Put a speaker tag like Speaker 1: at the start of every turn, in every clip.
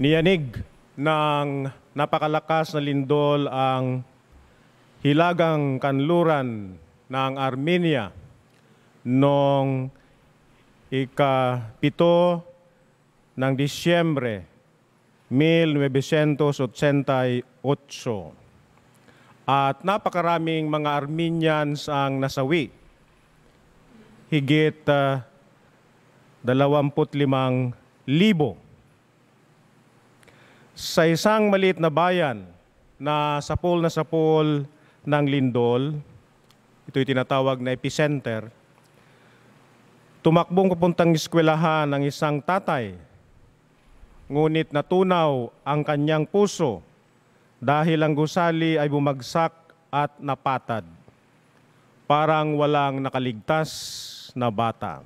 Speaker 1: Niyanig ng napakalakas na lindol ang hilagang kanluran ng Armenia noong ika-7 ng Disyembre 1988. At napakaraming mga Armenians ang nasawi. Higit 25,000. Sa isang maliit na bayan na sapul ng lindol, ito'y tinatawag na epicenter, tumakbong papuntang eskwelahan ang isang tatay, ngunit natunaw ang kanyang puso dahil ang gusali ay bumagsak at napatad. Parang walang nakaligtas na bata.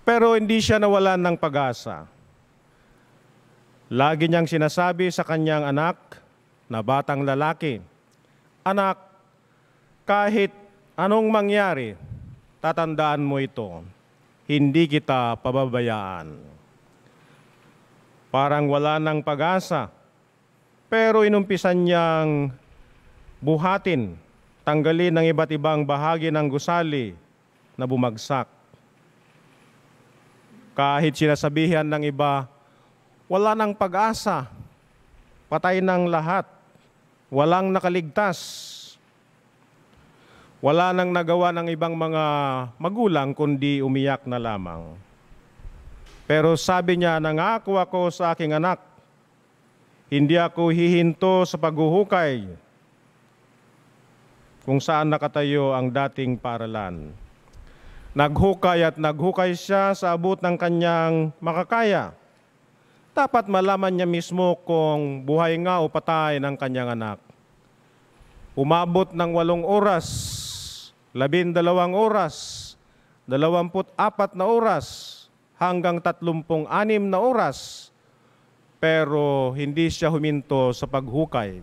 Speaker 1: Pero hindi siya nawalan ng pag-asa. Lagi niyang sinasabi sa kanyang anak na batang lalaki, "Anak, kahit anong mangyari, tatandaan mo ito, hindi kita pababayaan." Parang wala ng pag-asa, pero inumpisan niyang buhatin, tanggalin ng iba't ibang bahagi ng gusali na bumagsak. Kahit sinasabihan ng iba, wala ng pag-asa, patay ng lahat, walang nakaligtas. Wala nang nagawa ng ibang mga magulang kundi umiyak na lamang. Pero sabi niya, "Nangako ako sa aking anak, hindi ako hihinto sa paghuhukay kung saan nakatayo ang dating paaralan." Naghukay at naghukay siya sa abot ng kanyang makakaya. Dapat malaman niya mismo kung buhay nga o patay ng kanyang anak. Umabot ng 8 oras, 12 oras, 24 na oras, hanggang 36 na oras, pero hindi siya huminto sa paghukay.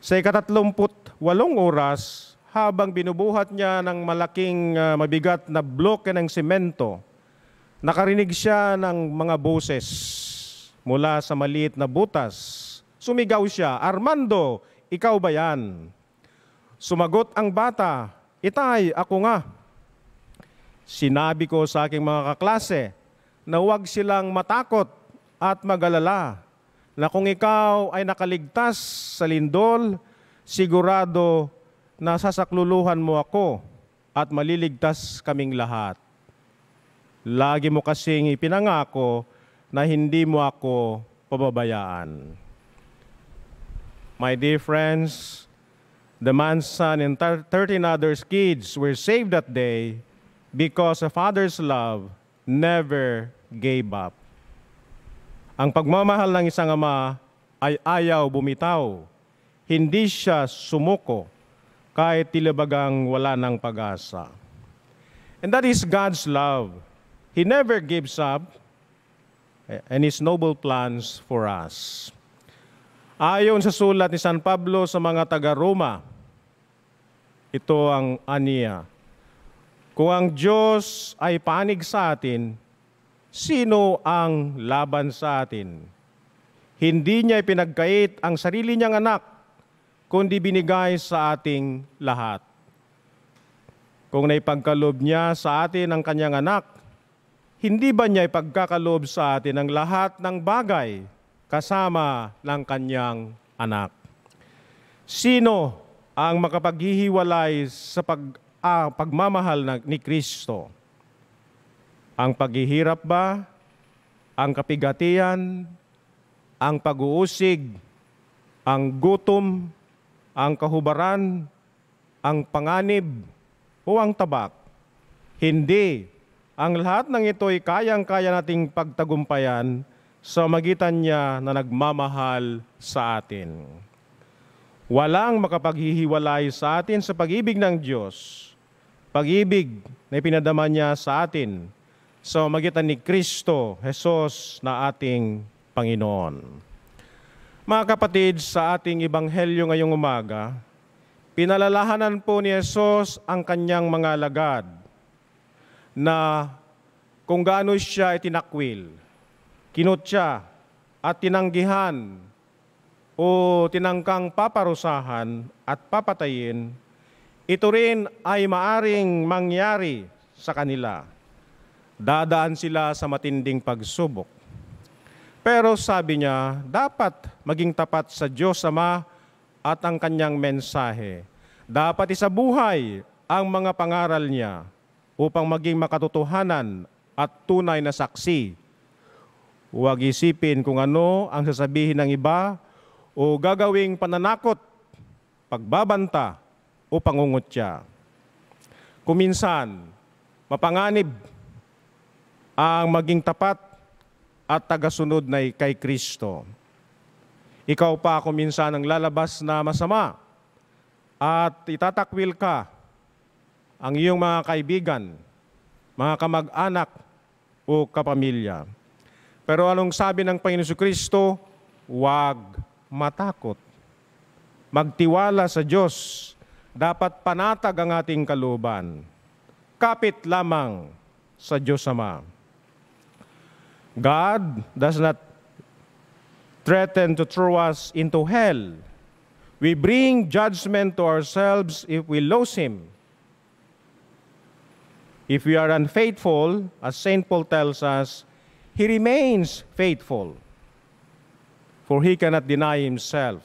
Speaker 1: Sa ika-38 oras, habang binubuhat niya ng malaking mabigat na bloke ng semento, nakarinig siya ng mga boses mula sa maliit na butas. Sumigaw siya, "Armando, ikaw ba yan?" Sumagot ang bata, "Itay, ako nga." Sinabi ko sa aking mga kaklase na huwag silang matakot at mag-alala, na kung ikaw ay nakaligtas sa lindol, sigurado na sasakluluhan mo ako at maliligtas kaming lahat. Lagi mo kasing ipinangako na hindi mo ako pababayaan. My dear friends, the man's son and 13 others kids were saved that day because a father's love never gave up. Ang pagmamahal ng isang ama ay ayaw bumitaw. Hindi siya sumuko kahit tilibagang wala ng pag-asa. And that is God's love. He never gives up and His noble plans for us. Ayon sa sulat ni San Pablo sa mga taga-Roma, ito ang aniya, "Kung ang Diyos ay panig sa atin, sino ang laban sa atin? Hindi niya ipinagkait ang sarili niyang anak, kundi binigay sa ating lahat. Kung naipagkaloob niya sa atin ang kanyang anak, hindi ba niya ipagkakaloob sa atin ang lahat ng bagay kasama ng kanyang anak? Sino ang makapaghihiwalay sa pagmamahal ni Kristo? Ang paghihirap ba? Ang kapigatian? Ang pag-uusig? Ang gutom? Ang kahubaran? Ang panganib? O ang tabak? Hindi. Ang lahat ng ito ay kayang-kaya nating pagtagumpayan sa magitan niya na nagmamahal sa atin. Walang makapaghihiwalay sa atin sa pag-ibig ng Diyos. Pag-ibig na ipinadama niya sa atin sa magitan ni Kristo, Jesus na ating Panginoon. Mga kapatid, sa ating ebanghelyo ngayong umaga, pinalalahanan po ni Jesus ang kanyang mga alagad na kung gaano siya itinakwil. kinutya at tinanggihan o tinangkang paparusahan at papatayin, ito rin ay maaring mangyari sa kanila. Dadaan sila sa matinding pagsubok. Pero sabi niya, dapat maging tapat sa Diyos Ama at ang kanyang mensahe. Dapat isabuhay ang mga pangaral niya upang maging makatotohanan at tunay na saksi. Huwag isipin kung ano ang sasabihin ng iba o gagawing pananakot, pagbabanta o pangungutya. Kuminsan, mapanganib ang maging tapat at tagasunod na kay Kristo. Ikaw pa kuminsan ang lalabas na masama at itatakwil ka ang iyong mga kaibigan, mga kamag-anak o kapamilya. Pero anong sabi ng Panginoon Kristo? Huwag matakot. Magtiwala sa Diyos. Dapat panatag ang ating kalooban. Kapit lamang sa Diyos Ama. God does not threaten to throw us into hell. We bring judgment to ourselves if we lose Him. If we are unfaithful, as St. Paul tells us, He remains faithful, for He cannot deny Himself.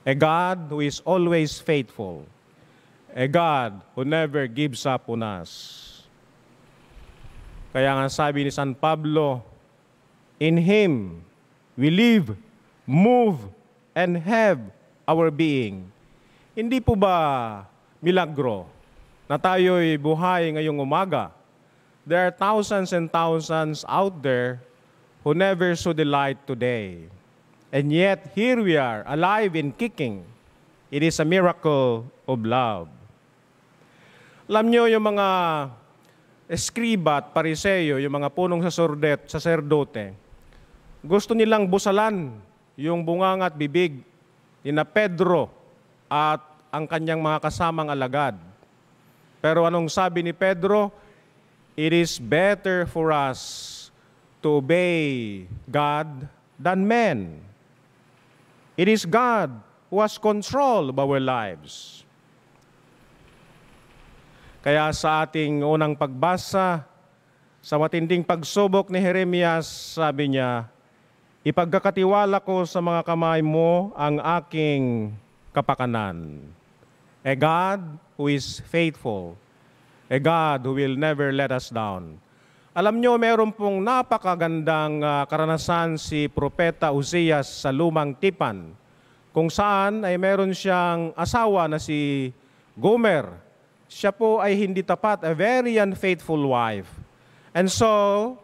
Speaker 1: A God who is always faithful. A God who never gives up on us. Kaya nga sabi ni San Pablo, in Him we live, move, and have our being. Hindi po ba milagro na tayo'y buhay ngayong umaga? There are thousands and thousands out there who never saw the light today. And yet, here we are, alive and kicking. It is a miracle of love. Alam niyo yung mga eskriba at pariseyo, yung mga punong saserdote, gusto nilang busalan yung bunganga at bibig ni na Pedro at ang kanyang mga kasamang alagad. Pero anong sabi ni Pedro? It is better for us to obey God than men. It is God who has control of our lives. Kaya sa ating unang pagbasa, sa matinding pagsubok ni Jeremias, sabi niya, ipagkakatiwala ko sa mga kamay mo ang aking kapakanan. A God who is faithful. A God who will never let us down. Alam nyo, meron pong napakagandang karanasan si Propeta Uzias sa Lumang Tipan, kung saan ay meron siyang asawa na si Gomer. Siya po ay hindi tapat, a very unfaithful wife. And so,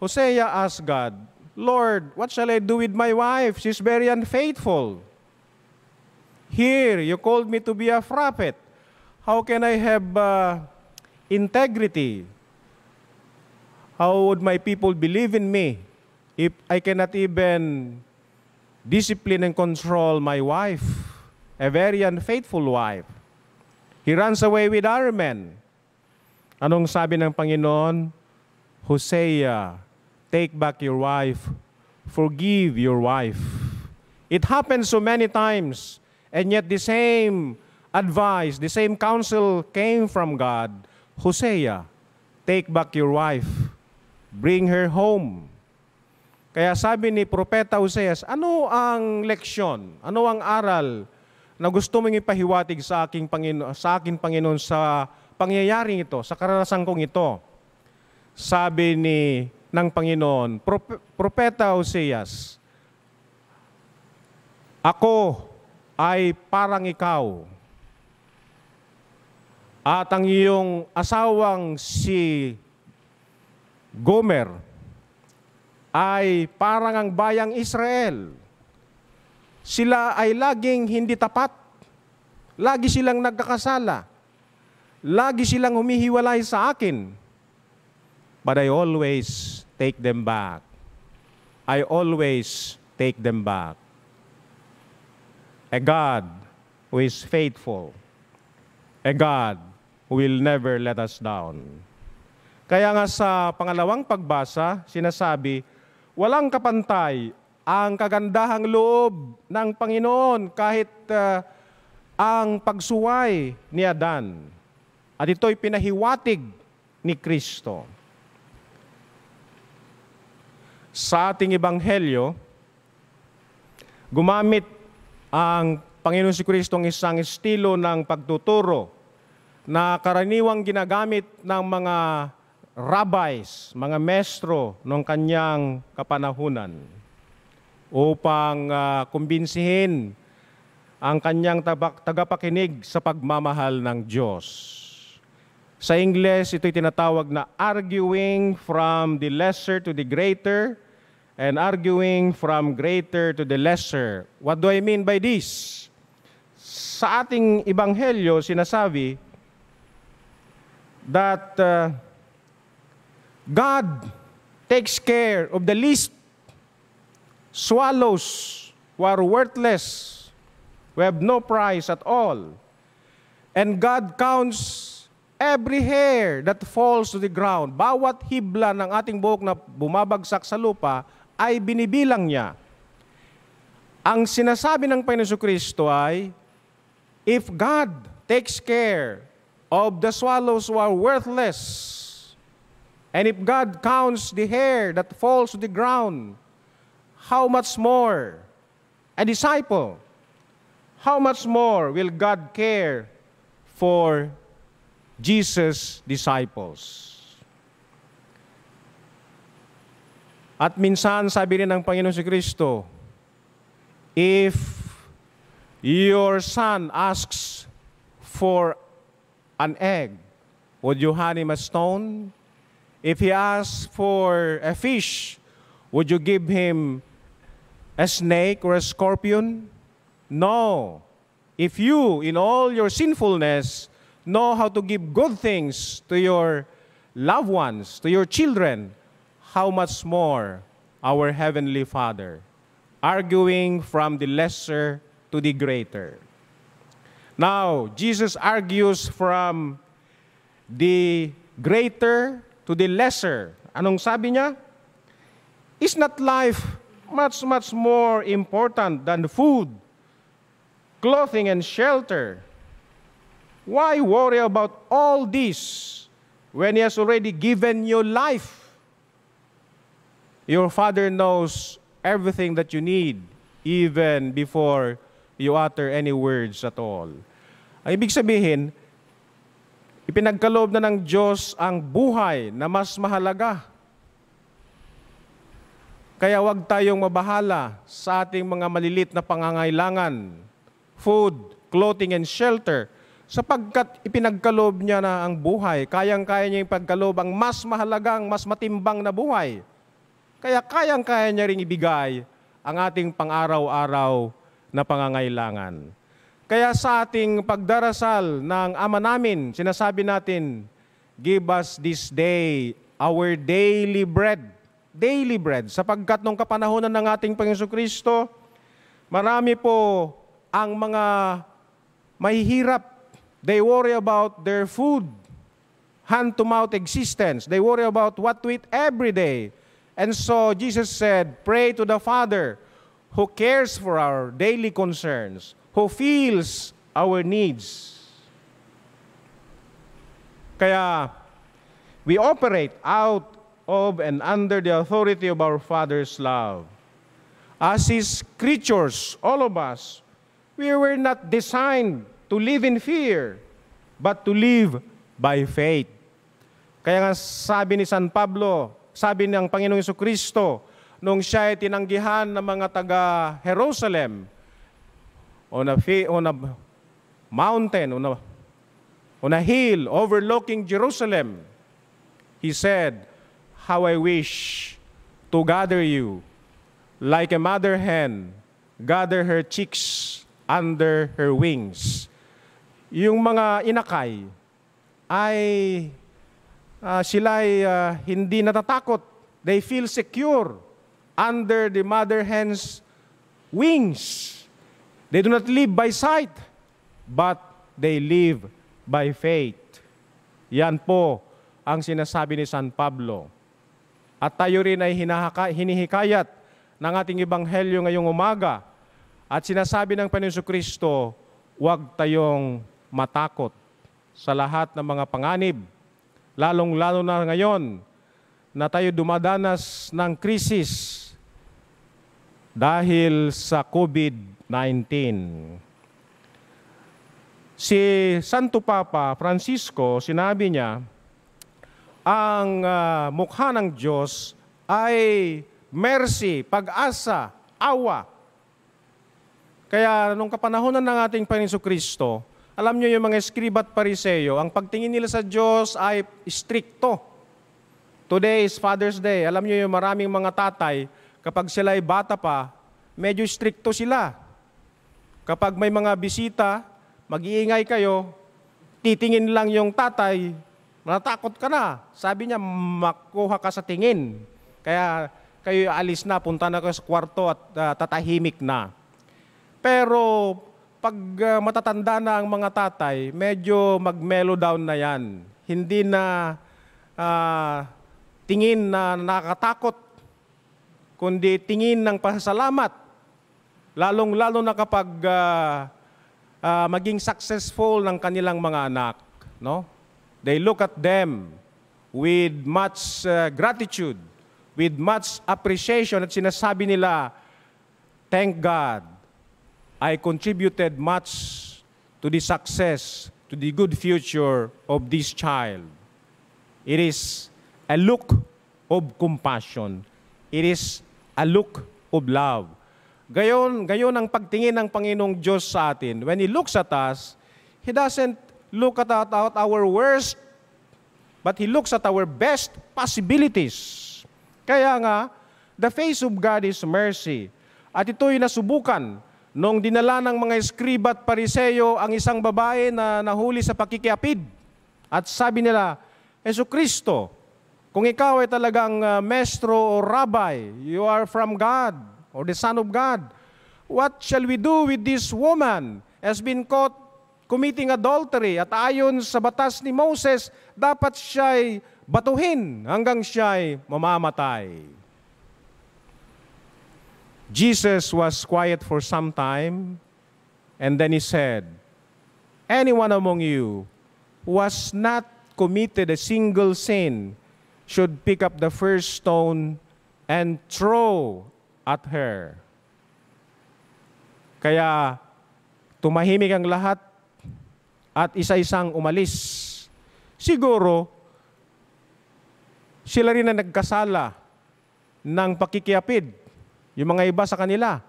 Speaker 1: Hosea asked God, Lord, what shall I do with my wife? She's very unfaithful. Here, you called me to be a prophet. How can I have integrity? How would my people believe in me if I cannot even discipline and control my wife? A very unfaithful wife. He runs away with other men. Anong sabi ng Panginoon? Hosea, take back your wife. Forgive your wife. It happens so many times, and yet the same advice, the same counsel came from God. Hosea, take back your wife. Bring her home. Kaya sabi ni Propeta Hoseas, ano ang leksyon? Ano ang aral na gusto mong ipahiwatig sa aking Panginoon sa pangyayaring ito, sa karanasan kong ito? Sabi ng Panginoon, Propeta Hoseas, ako ay parang ikaw at ang iyong asawang si Gomer ay parang ang bayang Israel. Sila ay laging hindi tapat. Lagi silang nagkakasala. Lagi silang humihiwalay sa akin. But I always take them back. I always take them back. A God who is faithful. A God who will never let us down. Kaya nga sa pangalawang pagbasa, sinasabi, walang kapantay ang kagandahang loob ng Panginoon kahit ang pagsuway ni Adan. At ito'y pinahiwatig ni Kristo. Sa ating ebanghelyo, gumamit ang Panginoon si Kristo ng isang estilo ng pagtuturo na karaniwang ginagamit ng mga rabbis, mga mestro ng kanyang kapanahunan upang kumbinsihin ang kanyang tagapakinig sa pagmamahal ng Diyos. Sa Ingles, ito'y tinatawag na arguing from the lesser to the greater and arguing from greater to the lesser. What do I mean by this? Sa ating ebanghelyo, sinasabi that God takes care of the least swallows who are worthless, who have no price at all. And God counts every hair that falls to the ground. Bawat hibla ng ating buhok na bumabagsak sa lupa ay binibilang niya. Ang sinasabi ng Panginoon Kristo ay, if God takes care of the swallows who are worthless, and if God counts the hair that falls to the ground, how much more a disciple? How much more will God care for Jesus' disciples? At minsan, sabi rin ng Panginoon si Kristo, if your son asks for an egg, would you hand him a stone? If he asks for a fish, would you give him a snake or a scorpion? No. If you, in all your sinfulness, know how to give good things to your loved ones, to your children, how much more our Heavenly Father, arguing from the lesser to the greater. Now, Jesus argues from the greater to the lesser. Anong sabi niya? Is not life much more important than food, clothing, and shelter? Why worry about all this when He has already given you life? Your Father knows everything that you need, even before you utter any words at all. Ang ibig sabihin, ipinagkaloob na ng Diyos ang buhay na mas mahalaga. Kaya huwag tayong mabahala sa ating mga malilit na pangangailangan, food, clothing, and shelter, sapagkat ipinagkaloob niya na ang buhay. Kayang-kaya niya ipagkaloob ang mas mahalagang, mas matimbang na buhay. Kaya kayang-kaya niya ring ibigay ang ating pang-araw-araw na pangangailangan. Kaya sa ating pagdarasal ng Ama namin, sinasabi natin, give us this day our daily bread. Daily bread. Sapagkat nung kapanahonan ng ating Panginoon Kristo, marami po ang mga mahihirap. They worry about their food, hand-to-mouth existence. They worry about what to eat every day. And so Jesus said, pray to the Father who cares for our daily concerns, who feels our needs. Kaya we operate out of and under the authority of our Father's love. As His creatures, all of us, we were not designed to live in fear, but to live by faith. Kaya nga sabi ni San Pablo, sabi ng Panginoong Jesucristo, nung siya ay tinanggihan ng mga taga-Jerusalem, on a mountain, on a hill overlooking Jerusalem, He said, how I wish to gather you like a mother hen gather her chicks under her wings. Yung mga inakay ay sila'y hindi natatakot. They feel secure under the mother hen's wings. They do not live by sight, but they live by faith. Yan po ang sinasabi ni San Pablo. At tayo rin ay hinihikayat ng ating ebanghelyo ngayong umaga. At sinasabi ng Panginoon Kristo, huwag tayong matakot sa lahat ng mga panganib. Lalong-lalo na ngayon na tayo dumadanas ng krisis dahil sa COVID-19. Si Santo Papa Francisco, sinabi niya, ang mukha ng Diyos ay mercy, pag-asa, awa. Kaya nung kapanahonan ng ating Panginoon Kristo, alam niyo yung mga eskriba at pariseyo, ang pagtingin nila sa Diyos ay strikto. Today is Father's Day. Alam niyo yung maraming mga tatay, kapag sila ay bata pa, medyo strikto sila. Kapag may mga bisita, mag-iingay kayo, titingin lang yung tatay, natakot ka na. Sabi niya, makuha ka sa tingin. Kaya kayo alis na, punta na kayo sa kwarto at tatahimik na. Pero pag matatanda na ang mga tatay, medyo mag-mellow down na yan. Hindi na tingin na nakakatakot, kundi tingin ng pasasalamat. Lalong-lalo na kapag maging successful ng kanilang mga anak. No? They look at them with much gratitude, with much appreciation at sinasabi nila, thank God, I contributed much to the success, to the good future of this child. It is a look of compassion. It is a look of love. Gayon ang pagtingin ng Panginoong Diyos sa atin. When He looks at us, He doesn't look at our worst, but He looks at our best possibilities. Kaya nga, the face of God is mercy. At ito'y nasubukan nung dinala ng mga eskriba at pariseyo ang isang babae na nahuli sa pakikiapid. At sabi nila, Jesucristo, kung ikaw ay talagang maestro o rabbi, you are from God or the Son of God, what shall we do with this woman has been caught committing adultery? At ayon sa batas ni Moses, dapat siya'y batuhin hanggang siya'y mamamatay. Jesus was quiet for some time, and then He said, anyone among you who has not committed a single sin should pick up the first stone and throw at her. Kaya tumahimik ang lahat at isa-isang umalis. Siguro, sila rin na nagkasala ng pakikiapid, yung mga iba sa kanila.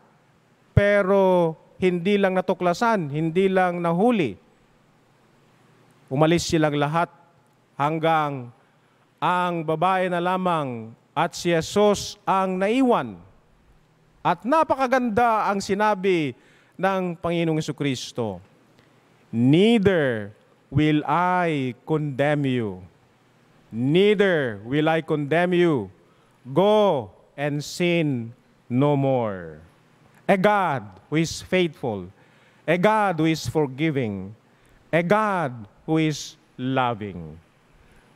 Speaker 1: Pero hindi lang natuklasan, hindi lang nahuli. Umalis silang lahat hanggang ang babae na lamang at si Jesus ang naiwan. At napakaganda ang sinabi ng Panginoong Jesucristo, neither will I condemn you. Neither will I condemn you. Go and sin no more. A God who is faithful, a God who is forgiving, a God who is loving.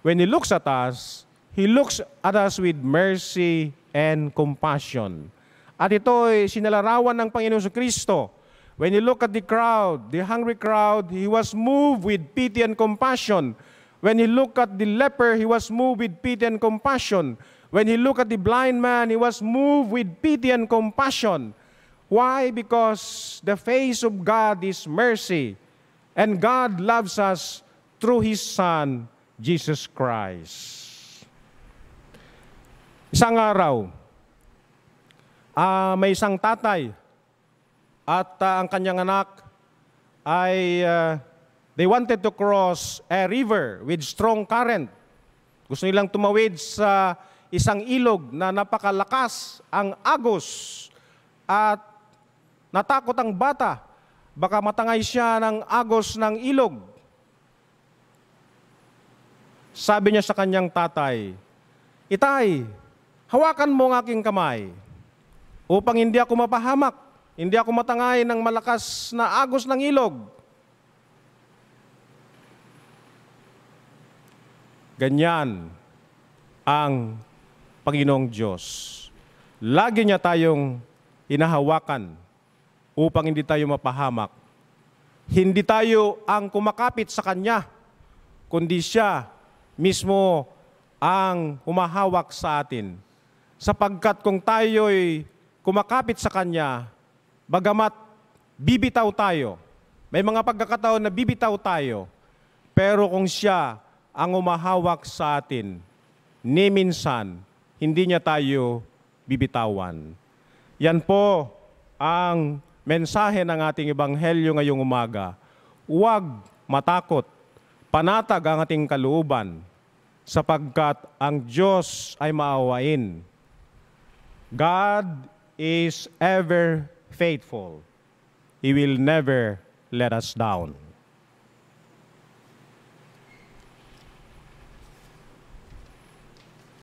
Speaker 1: When He looks at us, He looks at us with mercy and compassion. At ito ay sinalarawan ng Panginoon Kristo. When you look at the crowd, the hungry crowd, He was moved with pity and compassion. When He looked at the leper, He was moved with pity and compassion. When He looked at the blind man, He was moved with pity and compassion. Why? Because the face of God is mercy, and God loves us through His Son, Jesus Christ. Isang araw, may isang tatay at ang kanyang anak ay they wanted to cross a river with strong current. Gusto nilang tumawid sa isang ilog na napakalakas ang agos at natakot ang bata. Baka matangay siya ng agos ng ilog. Sabi niya sa kanyang tatay, Itay, hawakan mo ang aking kamay upang hindi ako mapahamak, hindi ako matangay ng malakas na agos ng ilog. Ganyan ang Panginoong Diyos. Lagi niya tayong hinahawakan upang hindi tayo mapahamak. Hindi tayo ang kumakapit sa Kanya, kundi Siya mismo ang humahawak sa atin. Sapagkat kung tayo'y kumakapit sa Kanya, bagamat bibitaw tayo, may mga pagkakataon na bibitaw tayo, pero kung Siya ang humahawak sa atin, ni minsan, hindi niya tayo bibitawan. Yan po ang mensahe ng ating ebanghelyo ngayong umaga. Huwag matakot, panatag ang ating kalooban, sapagkat ang Diyos ay maawain. God is ever faithful. He will never let us down.